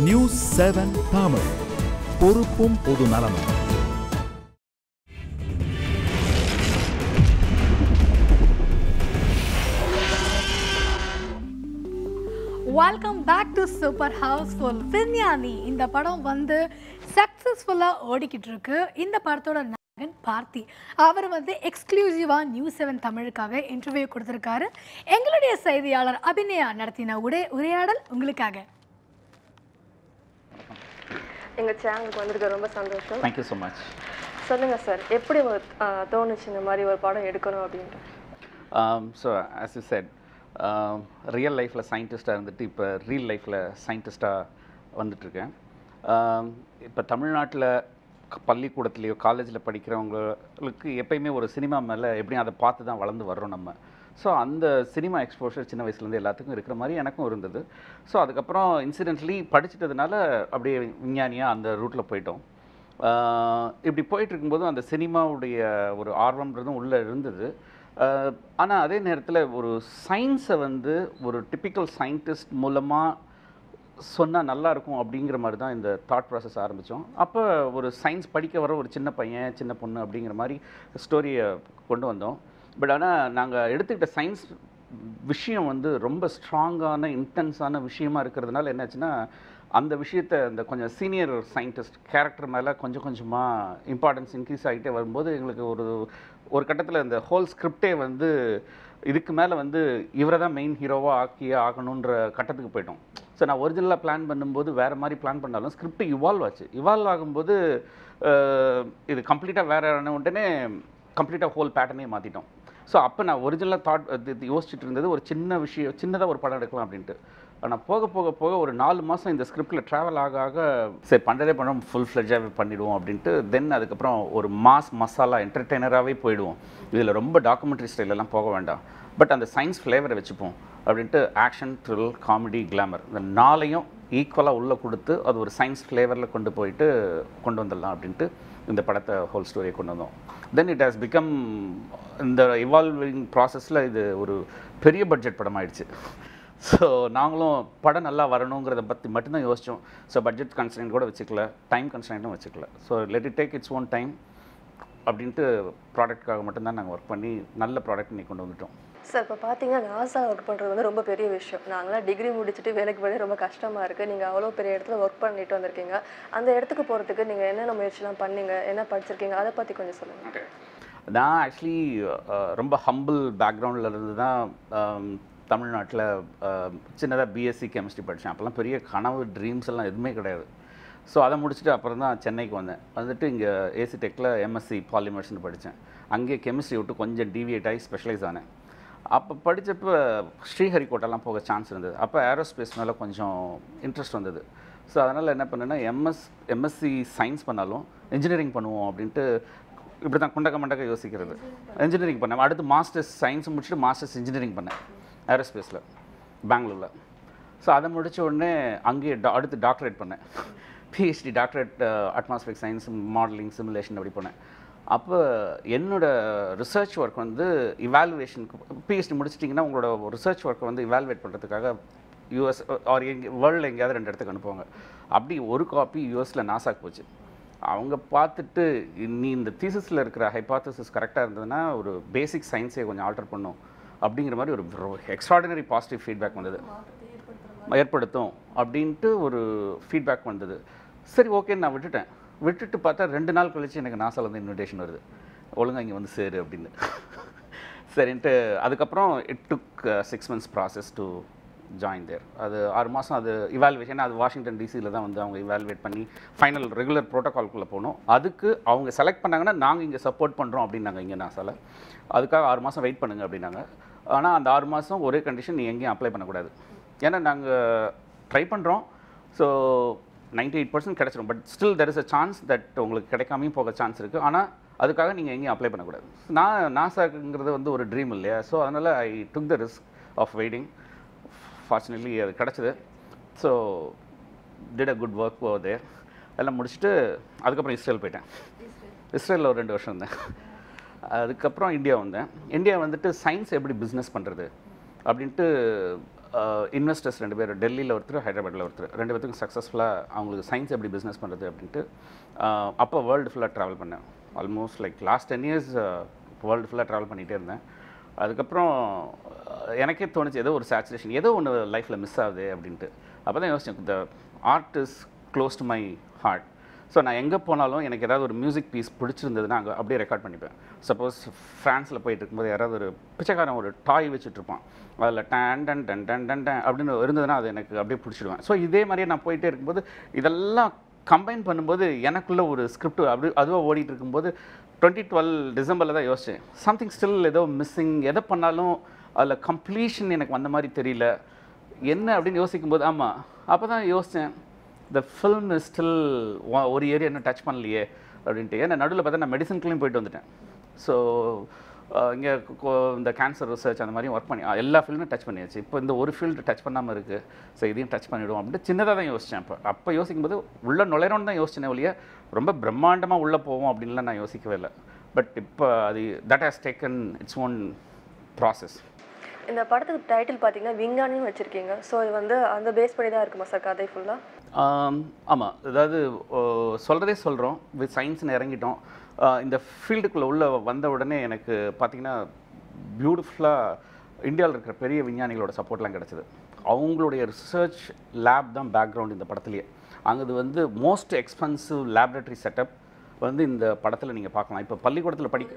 News 7 Tamil, பொறுப்பும் பொது நலமும். Welcome back to super housefull. விஞ்ஞானி இந்த படம் வந்து சக்ஸஸ்ஃபுல்லாக ஓடிக்கிட்டு இருக்கு. இந்த படத்தோட நாயகன் பார்த்தி அவர் வந்து எக்ஸ்க்ளூசிவாக நியூஸ் 7 தமிழுக்காக இன்டர்வியூ கொடுத்துருக்காரு. எங்களுடைய செய்தியாளர் அபிநயா நடத்தின உரையாடல் உங்களுக்காக. எங்கள் சேனலுக்கு வந்திருக்க ரொம்ப சந்தோஷம். Thank you so much. சொல்லுங்கள் சார், எப்படி தோணுச்சு இந்த மாதிரி ஒரு படம் எடுக்கணும் அப்படின்ட்டு? So as you said, real லைஃப்பில் சயின்டிஸ்ட்டாக இருந்துட்டு இப்போ ரியல் லைஃப்பில் சயின்டிஸ்ட்டாக வந்துட்டுருக்கேன். இப்போ தமிழ்நாட்டில் பள்ளிக்கூடத்துலேயோ காலேஜில் படிக்கிறவங்களுக்கு எப்பயுமே ஒரு சினிமா மேலே எப்படியும் அதை பார்த்து தான் வளர்ந்து வர்றோம் நம்ம. ஸோ அந்த சினிமா எக்ஸ்போஷர் சின்ன வயசுலேருந்து எல்லாத்துக்கும் இருக்கிற மாதிரி எனக்கும் இருந்தது. ஸோ அதுக்கப்புறம் இன்சிடென்ட்லி படிச்சிட்டதுனால அப்படியே விஞ்ஞானியாக அந்த ரூட்டில் போயிட்டோம். இப்படி போயிட்டுருக்கும்போது அந்த சினிமாவுடைய ஒரு ஆர்வம்ன்றதும் உள்ளே இருந்தது. ஆனால் அதே நேரத்தில் ஒரு சயின்ஸை வந்து ஒரு டிப்பிக்கல் சயின்டிஸ்ட் மூலமாக சொன்னால் நல்லாயிருக்கும் அப்படிங்கிற மாதிரி தான் இந்த தாட் ப்ராசஸ் ஆரம்பித்தோம். அப்போ ஒரு சயின்ஸ் படிக்க வர ஒரு சின்ன பையன் சின்ன பொண்ணு அப்படிங்கிற மாதிரி ஸ்டோரியை கொண்டு வந்தோம். பட் ஆனால் நாங்கள் எடுத்துக்கிட்ட சயின்ஸ் விஷயம் வந்து ரொம்ப ஸ்ட்ராங்கான இன்டென்ஸான விஷயமா இருக்கிறதுனால என்னாச்சுன்னா, அந்த விஷயத்தை இந்த கொஞ்சம் சீனியர் சயின்டிஸ்ட் கேரக்டர் மேலே கொஞ்சம் கொஞ்சமாக இம்பார்ட்டன்ஸ் இன்க்ரீஸ் ஆகிட்டே வரும்போது எங்களுக்கு ஒரு கட்டத்தில் இந்த ஹோல் ஸ்கிரிப்டே வந்து இதுக்கு மேலே வந்து இவரை தான் மெயின் ஹீரோவாக ஆகணுன்ற கட்டத்துக்கு போயிட்டோம். ஸோ நான் ஒரிஜினலாக பிளான் பண்ணும்போது வேறு மாதிரி பிளான் பண்ணாலும் ஸ்கிரிப்ட் இவால்வ் ஆச்சு. இவால்வ் ஆகும்போது இது கம்ப்ளீட்டாக வேறு உடனே கம்ப்ளீட்டாக ஹோல் பேட்டர்னே மாற்றிட்டோம். ஸோ அப்போ நான் ஒரிஜினலாக யோசிச்சுட்டு இருந்தது ஒரு சின்னதாக ஒரு படம் எடுக்கலாம் அப்படின்ட்டு. ஆனால் போக போக போக ஒரு 4 மாதம் இந்த ஸ்கிரிப்டில் ட்ராவல் ஆக சரி பண்ணுறோம் ஃபுல் ஃப்ளெட்ஜாகவே பண்ணிவிடுவோம் அப்படின்ட்டு. தென் அதுக்கப்புறம் ஒரு மசாலா என்டர்டெய்னராகவே போயிடுவோம். இதில் ரொம்ப டாக்குமெண்ட்ரி ஸ்டைலெல்லாம் போக வேண்டாம், பட் அந்த சயின்ஸ் ஃப்ளேவரை வச்சுப்போம் அப்படின்ட்டு ஆக்ஷன், த்ரில், காமெடி, கிளாமர் இந்த 4ஐயும் ஈக்குவலாக உள்ளே கொடுத்து அது ஒரு சயின்ஸ் ஃப்ளேவரில் கொண்டு வந்துடலாம் அப்படின்ட்டு இந்த படத்தை ஹோல் ஸ்டோரியை கொண்டு வந்தோம். தென் இட் ஹாஸ் பிகம் இந்த இவால்விங் ப்ராசஸில் இது ஒரு பெரிய பட்ஜெட் படம் ஆயிடுச்சு. ஸோ நாங்களும் படம் நல்லா வரணுங்கிறத பற்றி மட்டும்தான் யோசித்தோம். ஸோ பட்ஜெட் கன்ஸ்ட்ரெயின்ட் கூட வச்சுக்கல, டைம் கன்ஸ்ட்ரெயின்ட்டும் வச்சுக்கல. So let it take its own time அப்படின்ட்டு ப்ராடக்ட்காக மட்டும்தான் நாங்கள் ஒர்க் பண்ணி நல்ல ப்ராடக்ட் இன்னைக்கு கொண்டு வந்துட்டோம். சார், இப்போ பார்த்தீங்கன்னா நாசா ஒர்க் பண்ணுறது வந்து ரொம்ப பெரிய விஷயம். நாங்களாம் டிகிரி முடிச்சுட்டு வேலைக்கு போய் ரொம்ப கஷ்டமாக இருக்குது. நீங்கள் அவ்வளோ பெரிய இடத்துல ஒர்க் பண்ணிட்டு வந்திருக்கீங்க. அந்த இடத்துக்கு போகிறதுக்கு நீங்கள் என்னென்ன முயற்சிலாம் பண்ணீங்க, என்ன படிச்சிருக்கீங்க, அதை பற்றி கொஞ்சம் சொல்லுங்கள். நான் ஆக்சுவலி ரொம்ப ஹம்பிள் பேக்ரவுண்டில் இருந்து தான் தமிழ்நாட்டில் சின்னதாக பிஎஸ்சி கெமிஸ்ட்ரி படித்தேன். அப்போல்லாம் பெரிய கனவு ட்ரீம்ஸ் எல்லாம் எதுவுமே கிடையாது. ஸோ அதை முடிச்சுட்டு அப்புறம் தான் சென்னைக்கு வந்துட்டு இங்கே ஏசி டெக்கில் எம்எஸ்சி பாலிமர்ஸ்னு படித்தேன். அங்கேயே கெமிஸ்ட்ரி விட்டு கொஞ்சம் டிவியேட் ஆகி ஸ்பெஷலைஸ் ஆனேன். அப்போ படித்தப்போ ஸ்ரீஹரிகோட்டெல்லாம் போக சான்ஸ் இருந்தது. அப்போ ஏரோஸ்பேஸ் மேலே கொஞ்சம் இன்ட்ரெஸ்ட் வந்தது. ஸோ அதனால் என்ன பண்ணேன்னா எம்எஸ்சி சயின்ஸ் பண்ணாலும் இன்ஜினியரிங் பண்ணுவோம் அப்படின்ட்டு இப்படி தான் குண்டக்க யோசிக்கிறது. இன்ஜினியரிங் பண்ணேன். அடுத்து மாஸ்டர்ஸ் சயின்ஸ் முடிச்சுட்டு மாஸ்டர்ஸ் இன்ஜினியரிங் பண்ணேன் ஏரோஸ்பேஸில் பெங்களூரில். ஸோ அதை முடித்த உடனே அங்கேயே அடுத்து டாக்டரேட் பண்ணேன். PhD doctorate atmospheric science, modelling, simulation அப்படி பண்ணேன். அப்போ என்னோடய ரிசர்ச் ஒர்க் வந்து இவாலுவேஷனுக்கு பிஹெச்டி முடிச்சிட்டிங்கன்னா உங்களோட ரிசர்ச் ஒர்க்கை வந்து இவாலுவேட் பண்ணுறதுக்காக யூஎஸ் ஆர் வேர்ல்டில் எங்கேயாவது 2 இடத்துக்கு அனுப்புவாங்க. அப்படி ஒரு காப்பி யூஎஸில் நாசாக்கு போச்சு. அவங்க பார்த்துட்டு நீ இந்த தீசிஸில் இருக்கிற ஹைபாத்தசிஸ் கரெக்டாக இருந்ததுன்னா ஒரு பேசிக் சயின்ஸை கொஞ்சம் ஆல்டர் பண்ணும் அப்படிங்கிற மாதிரி ஒரு எக்ஸ்ட்ராடினரி பாசிட்டிவ் ஃபீட்பேக் வந்தது. ஏற்படுத்தும் அப்படின்ட்டு ஒரு ஃபீட்பேக் வந்தது. சரி ஓகேன்னு நான் விட்டுட்டு பார்த்தா 2 நாள் கழிச்சு எனக்கு நாசாவில் வந்து இன்விடேஷன் வருது, ஒழுங்காக இங்கே வந்து சேரு அப்படின்னு. சரின்ட்டு அதுக்கப்புறம் it took 6 months process to join there. அது 6 மாதம் அது இவாலுவேஷன். அது வாஷிங்டன் டிசியில் தான் வந்து அவங்க இவாலுவேட் பண்ணி ஃபைனல் ரெகுலர் ப்ரோட்டோகால்குள்ளே போகணும். அதுக்கு அவங்க செலக்ட் பண்ணாங்கன்னா நாங்கள் இங்கே சப்போர்ட் பண்ணுறோம் அப்படின்னாங்க இங்கே நாசாவில். அதுக்காக 6 மாதம் வெயிட் பண்ணுங்க அப்படின்னாங்க. ஆனால் அந்த 6 மாதம் ஒரே கண்டிஷன், நீ எங்கேயும் அப்ளை பண்ணக்கூடாது. ஏன்னா நாங்கள் ட்ரை பண்ணுறோம். ஸோ 98% கிடச்சிரும். But still there is a chance that உங்களுக்கு கிடைக்காமையும் போக சான்ஸ் இருக்குது. ஆனால் அதுக்காக நீங்கள் எங்கேயும் அப்ளை பண்ணக்கூடாது. நாசாங்கிறது வந்து ஒரு ட்ரீம் இல்லையா? ஸோ அதனால் I took the risk of waiting. Fortunately அது கிடச்சிது. So did a good work over there. எல்லாம் முடிச்சுட்டு அதுக்கப்புறம் இஸ்ரேல் போயிட்டேன். இஸ்ரேலில் ஒரு 2 வருஷம் இருந்தேன். அதுக்கப்புறம் இந்தியா வந்துட்டு சயின்ஸ் எப்படி பிஸ்னஸ் பண்ணுறது அப்படின்ட்டு இன்வெஸ்டர்ஸ் 2 பேர் டெல்லியில் ஒருத்தர் ஹைதராபாத்தில் ஒருத்தர் 2 பேத்துக்கும் சக்ஸஸ்ஃபுல்லாக அவங்களுக்கு சயின்ஸ் எப்படி பிஸ்னஸ் பண்ணுறது அப்படின்ட்டு அப்போ வேர்ல்டு ஃபுல்லாக ட்ராவல் பண்ணேன். Almost like last 10 years world ஃபுல்லாக ட்ராவல் பண்ணிகிட்டே இருந்தேன். அதுக்கப்புறம் எனக்கே தோணுச்சு ஏதோ ஒரு சேச்சுரேஷன், ஏதோ ஒன்று லைஃப்பில் மிஸ் ஆகுது அப்படின்ட்டு. அப்போ தான் யோசிச்சேன், the art is close to my heart. So நான் எங்கே போனாலும் எனக்கு ஏதாவது ஒரு மியூசிக் பீஸ் பிடிச்சிருந்ததுன்னா அங்கே அப்படியே ரெக்கார்ட் பண்ணிப்பேன். சப்போஸ் ஃப்ரான்ஸில் போயிட்டு இருக்கும்போது யாராவது ஒரு பிச்சைக்காரன் ஒரு டாய் வச்சுட்ருப்பான், அதில் done done done done done done அப்படின்னு இருந்ததுன்னா அது எனக்கு அப்படியே பிடிச்சிடுவேன். ஸோ இதே மாதிரியே நான் போயிட்டே இருக்கும்போது இதெல்லாம் கம்பைன் பண்ணும்போது எனக்குள்ளே ஒரு ஸ்கிரிப்ட் அப்படி அதுவாக ஓடிட்டு இருக்கும்போது 2012 டிசம்பரில் தான் யோசித்தேன், சம்திங் ஸ்டில் ஏதோ மிஸ்ஸிங், எதை பண்ணாலும் அதில் கம்ப்ளீஷன் எனக்கு வந்த மாதிரி தெரியல என்ன அப்படின்னு யோசிக்கும்போது ஆமாம் அப்போ தான் யோசித்தேன், த ஃபில்ம் இஸ் ஸ்டில் ஒரு ஏரியா இன்னும் டச் பண்ணலையே அப்படின்ட்டு. ஏன்னா நடுவில் பார்த்தா நான் மெடிசனுக்குள்ளேயும் போயிட்டு வந்துட்டேன். ஸோ இங்கே இந்த கேன்சர் ரிசர்ச் அந்த மாதிரியும் ஒர்க் பண்ணி எல்லா ஃபீல்டும் டச் பண்ணியாச்சு. இப்போ இந்த ஒரு ஃபீல்டு டச் பண்ணாமல் இருக்குது, ஸோ இதையும் டச் பண்ணிவிடுவோம் அப்படின்ட்டு சின்னதாக தான் யோசித்தேன். அப்போ யோசிக்கும்போது உள்ளே நுழையிறோன்னு தான் யோசிச்சேனே ஒழிய ரொம்ப பிரம்மாண்டமாக உள்ளே போவோம் அப்படின்லாம் நான் யோசிக்கவே இல்லை. பட் இப்போ அது that has taken its own process. இந்த படத்துக்கு டைட்டில் பார்த்தீங்கன்னா விஞ்ஞானின்னு வச்சுருக்கீங்க. ஸோ இது வந்து அந்த பேஸ் பண்ணி தான் இருக்குமா சார் கதை ஃபுல்லாக? ஆமாம், அதாவது சொல்கிறதே சொல்கிறோம், வித் சயின்ஸ்னு இறங்கிட்டோம். இந்த ஃபீல்டுக்குள்ளே உள்ள வந்த உடனே எனக்கு பார்த்திங்கன்னா பியூட்டிஃபுல்லாக இந்தியாவில் இருக்கிற பெரிய விஞ்ஞானிகளோட சப்போர்ட்லாம் கிடச்சிது. அவங்களுடைய ரிசர்ச் லேப் தான் பேக்ரவுண்ட் இந்த படத்துலேயே. அங்கே இது வந்து மோஸ்ட் எக்ஸ்பென்சிவ் லேபரேட்டரி செட்டப் வந்து இந்த படத்தில் நீங்கள் பார்க்கலாம். இப்போ பள்ளிக்கூடத்தில்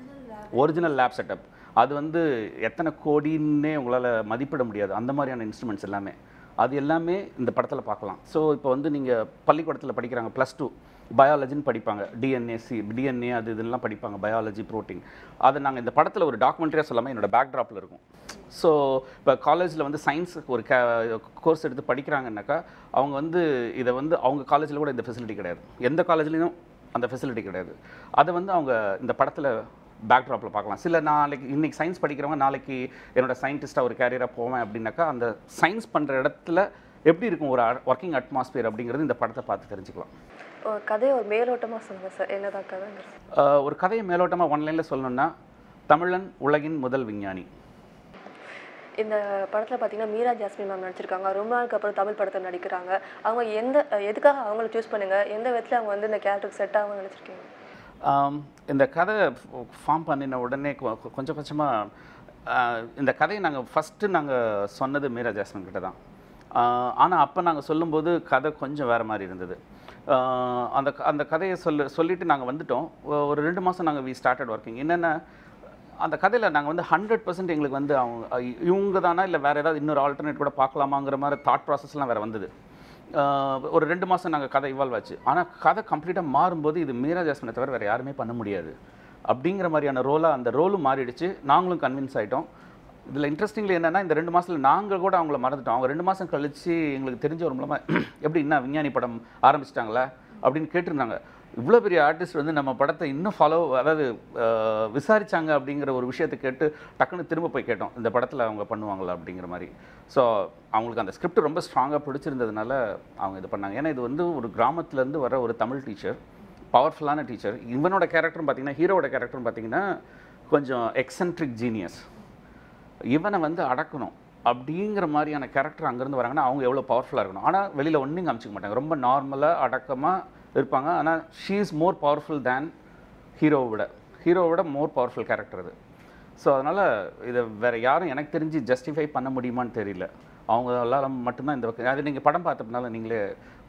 ஒரிஜினல் லேப் செட்டப் அது வந்து எத்தனை கோடின்னே உங்களால் மதிப்பிட முடியாது, அந்த மாதிரியான இன்ஸ்ட்ருமெண்ட்ஸ் எல்லாமே அது எல்லாமே இந்த படத்தில் பார்க்கலாம். ஸோ இப்போ வந்து நீங்கள் பள்ளிக்கூடத்தில் படிக்கிறாங்க, +2 பயாலஜின்னு படிப்பாங்க, டிஎன்ஏ அது இதெல்லாம் படிப்பாங்க, பயாலஜி ப்ரோட்டீன். அதை நாங்கள் இந்த படத்தில் ஒரு டாக்குமெண்ட்ரியாக சொல்லாமல் என்னோடய பேக்ட்ராப்பில் இருக்கும். ஸோ இப்போ காலேஜில் வந்து சயின்ஸுக்கு ஒரு கோர்ஸ் எடுத்து படிக்கிறாங்கன்னாக்கா அவங்க வந்து இதை வந்து அவங்க காலேஜில் கூட இந்த ஃபெசிலிட்டி கிடையாது, எந்த காலேஜ்லேயும் அந்த ஃபெசிலிட்டி கிடையாது. அதை வந்து அவங்க இந்த படத்தில் பேக்ட்ராப்பில் பார்க்கலாம். சில நாளைக்கு இன்றைக்கி சயின்ஸ் படிக்கிறவங்க நாளைக்கு என்னோடய சயின்டிஸ்ட்டாக ஒரு கேரியராக போவேன் அப்படின்னாக்கா அந்த சயின்ஸ் பண்ணுற இடத்துல எப்படி இருக்கும் ஒரு ஒர்க்கிங் அட்மாஸ்பியர் அப்படிங்கிறது இந்த படத்தை பார்த்து தெரிஞ்சுக்கலாம். கதையை ஒரு மேலோட்டமாக சொல்லுங்கள் சார், என்னதான் கதை? ஒரு கதையை மேலோட்டமாக ஒன்லைனில் சொல்லணுன்னா, தமிழன் உலகின் முதல் விஞ்ஞானி. இந்த படத்தில் பார்த்தீங்கன்னா மீரா ஜாஸ்மின் மேம் நடிச்சிருக்காங்க. ரொம்ப நாளுக்கு அப்புறம் தமிழ் படத்தில் நடிக்கிறாங்க. அவங்க எதுக்காக அவங்கள சூஸ் பண்ணுங்க, எந்த விதத்தில் அவங்க வந்து இந்த கேரக்டருக்கு செட் ஆகும் நினச்சிருக்கீங்க? இந்த கதை ஃபார்ம் பண்ணின உடனே கொஞ்சம் கொஞ்சமாக இந்த கதையை நாங்கள் சொன்னது மீரா ஜாஸ்மின் கிட்ட தான். ஆனால் அப்போ நாங்கள் சொல்லும்போது கதை கொஞ்சம் வேறு மாதிரி இருந்தது. அந்த கதையை சொல்லிவிட்டு நாங்கள் வந்துட்டோம். ஒரு 2 மாதம் நாங்கள் வி ஸ்டார்டட் ஒர்க்கிங். என்னென்ன அந்த கதையில் நாங்கள் வந்து 100% எங்களுக்கு வந்து இவங்க தானா இல்லை வேறு ஏதாவது இன்னொரு ஆல்டர்னேட் கூட பார்க்கலாமாங்கிற மாதிரி தாட் ப்ராசஸ்லாம் வேறு வந்தது. ஒரு 2 மாதம் நாங்கள் கதை இவால்வ் ஆச்சு. ஆனால் கதை கம்ப்ளீட்டாக மாறும்போது இது மீரா ஜாஸ்மினை தவிர வேறு யாருமே பண்ண முடியாது அப்படிங்கிற மாதிரியான ரோலாக அந்த ரோலும் மாறிடுச்சு. நாங்களும் கன்வின்ஸ் ஆகிட்டோம். இதில் இன்ட்ரெஸ்டிங்லி என்னென்னா இந்த 2 மாதத்தில் நாங்கள் கூட அவங்கள மறந்துட்டோம். அவங்க 2 மாதம் கழித்து எங்களுக்கு தெரிஞ்ச ஒரு மூலமாக எப்படி இன்னும் விஞ்ஞானி படம் ஆரம்பிச்சிட்டாங்களா அப்படின்னு கேட்டிருந்தாங்க. இவ்வளோ பெரிய ஆர்டிஸ்ட் வந்து நம்ம படத்தை இன்னும் அதாவது விசாரித்தாங்க அப்படிங்கிற ஒரு விஷயத்தை கேட்டு டக்குன்னு திரும்ப போய் கேட்டோம், இந்த படத்தில் அவங்க பண்ணுவாங்களா அப்படிங்கிற மாதிரி. ஸோ அவங்களுக்கு அந்த ஸ்கிரிப்ட் ரொம்ப ஸ்ட்ராங்காக பிடிச்சிருந்ததுனால அவங்க இது பண்ணாங்க. ஏன்னா இது வந்து ஒரு கிராமத்துலேருந்து வர ஒரு தமிழ் டீச்சர், பவர்ஃபுல்லான டீச்சர். இவனோட கேரக்டரும் பார்த்திங்கன்னா, ஹீரோவோட கேரக்டரும் பார்த்திங்கன்னா கொஞ்சம் எக்ஸென்ட்ரிக் ஜீனியஸ். இவனை வந்து அடக்கணும் அப்படிங்கிற மாதிரியான கேரக்டர் அங்கேருந்து வராங்கன்னா அவங்க எவ்வளோ பவர்ஃபுல்லாக இருக்கணும். ஆனால் வெளியில் ஒன்றும் காமிச்சிக்க மாட்டாங்க, ரொம்ப நார்மலாக அடக்கமாக இருப்பாங்க. ஆனால் ஷீ இஸ் மோர் பவர்ஃபுல் தேன் ஹீரோவோட மோர் பவர்ஃபுல் கேரக்டர் அது. ஸோ அதனால் இதை வேறு யாரும் எனக்கு தெரிஞ்சு ஜஸ்டிஃபை பண்ண முடியுமான்னு தெரியல. அவங்களால மட்டும்தான் இந்த அது நீங்கள் படம் பார்த்ததுனால நீங்களே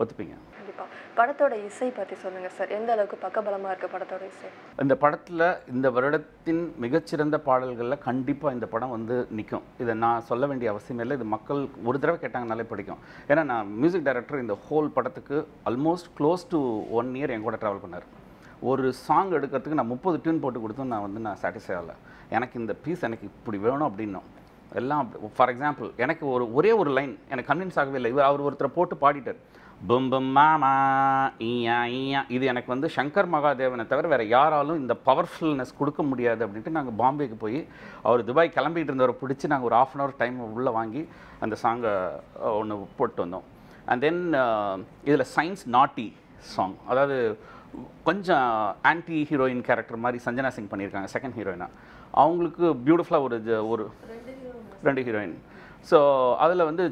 ஒத்துப்பீங்க. கண்டிப்பாக. படத்தோட இசை பற்றி சொல்லுங்கள் சார், எந்த அளவுக்கு பக்கபலமாக இருக்குது படத்தோட இசை? இந்த படத்தில் இந்த வருடத்தின் மிகச்சிறந்த பாடல்களில் கண்டிப்பாக இந்த படம் வந்து நிற்கும். இதை நான் சொல்ல வேண்டிய அவசியம் இல்லை, இது மக்கள் ஒரு தடவை கேட்டாங்கனாலே பிடிக்கும். ஏன்னா நான் மியூசிக் டைரக்டர் இந்த ஹோல் படத்துக்கு ஆல்மோஸ்ட் க்ளோஸ் டு 1 year என் கூட ட்ராவல் பண்ணார். ஒரு சாங் எடுக்கிறதுக்கு நான் 30 டியூன் போட்டு கொடுத்தும் நான் சாட்டிஸ்ஃபை ஆகலை. எனக்கு இந்த பீஸ் எனக்கு இப்படி வேணும் அப்படின்னும் எல்லாம். ஃபார் எக்ஸாம்பிள் எனக்கு ஒரே ஒரு லைன் எனக்கு கன்வின்ஸ் ஆகவே இல்லை. அவர் ஒருத்தரை போட்டு பாடிட்டார், பம் பம் மாமா ஈயா ஈயா. இது எனக்கு வந்து சங்கர் மகாதேவனை தவிர வேறு யாராலும் இந்த பவர்ஃபுல்னஸ் கொடுக்க முடியாது அப்படின்ட்டு நாங்கள் பாம்பேக்கு போய் அவர் துபாய் கிளம்பிட்டு இருந்தவரை பிடிச்சி நாங்கள் ஒரு 1/2 hour டைம் உள்ளே வாங்கி அந்த சாங்கை ஒன்று போட்டு வந்தோம். அண்ட் தென் இதில் சயின்ஸ் நாட்டி சாங், அதாவது கொஞ்சம் ஆன்டி ஹீரோயின் கேரக்டர் மாதிரி சஞ்சனா சிங் பண்ணியிருக்காங்க செகண்ட் ஹீரோயினாக. அவங்களுக்கு பியூட்டிஃபுல்லாக ஒரு 2 ஹீரோயின் ஸோ அதில் வந்து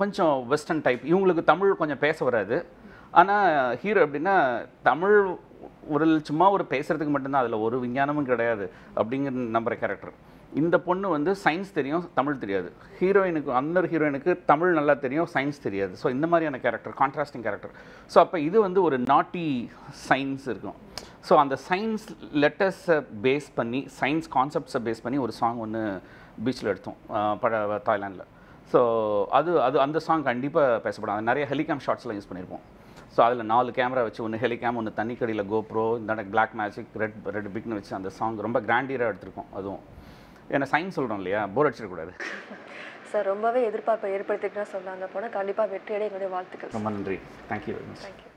கொஞ்சம் வெஸ்டர்ன் டைப், இவங்களுக்கு தமிழ் கொஞ்சம் பேச வராது. ஆனால் ஹீரோ எப்படின்னா தமிழ் சும்மா ஒரு பேசுகிறதுக்கு மட்டும்தான், அதில் ஒரு விஞ்ஞானமும் கிடையாது அப்படிங்கிற நம்புகிற கேரக்டர். இந்த பொண்ணு வந்து சயின்ஸ் தெரியும், தமிழ் தெரியாது. இன்னொரு ஹீரோயினுக்கு தமிழ் நல்லா தெரியும், சயின்ஸ் தெரியாது. ஸோ இந்த மாதிரியான கேரக்டர், கான்ட்ராஸ்டிங் கேரக்டர். ஸோ அப்போ இது வந்து ஒரு நாட்டி சயின்ஸ் இருக்கும். ஸோ அந்த சயின்ஸ் லெட்டர்ஸை பேஸ் பண்ணி, சயின்ஸ் கான்செப்ட்ஸை பேஸ் பண்ணி ஒரு சாங் ஒன்று பீச்சில் எடுத்தோம் தாய்லாண்டில். ஸோ அந்த சாங் கண்டிப்பாக பேசப்படும். அது நிறைய ஹெலிகாம் ஷாட்ஸ்லாம் யூஸ் பண்ணியிருப்போம். ஸோ அதில் 4 கேமரா வச்சு, ஒன்று ஹெலிகாம், ஒன்று தண்ணிக்கடியில் கோப்ரோ, இந்த பிளாக் மேஜிக், ரெட் பிக்னு வச்சு அந்த சாங் ரொம்ப கிராண்டியராக எடுத்திருக்கோம். அதுவும் ஏன்னா சயின்ஸ் சொல்கிறோம் இல்லையா, போர் அடிச்சிடக்கூடாது. சார் ரொம்பவே எதிர்பார்ப்பை ஏற்படுத்திட்டுனா சொல்லலாம். அந்த படம் கண்டிப்பாக வெற்றியடைய எங்களுடைய வாழ்த்துக்கள். ரொம்ப நன்றி. Thank you very much. தேங்க்யூ.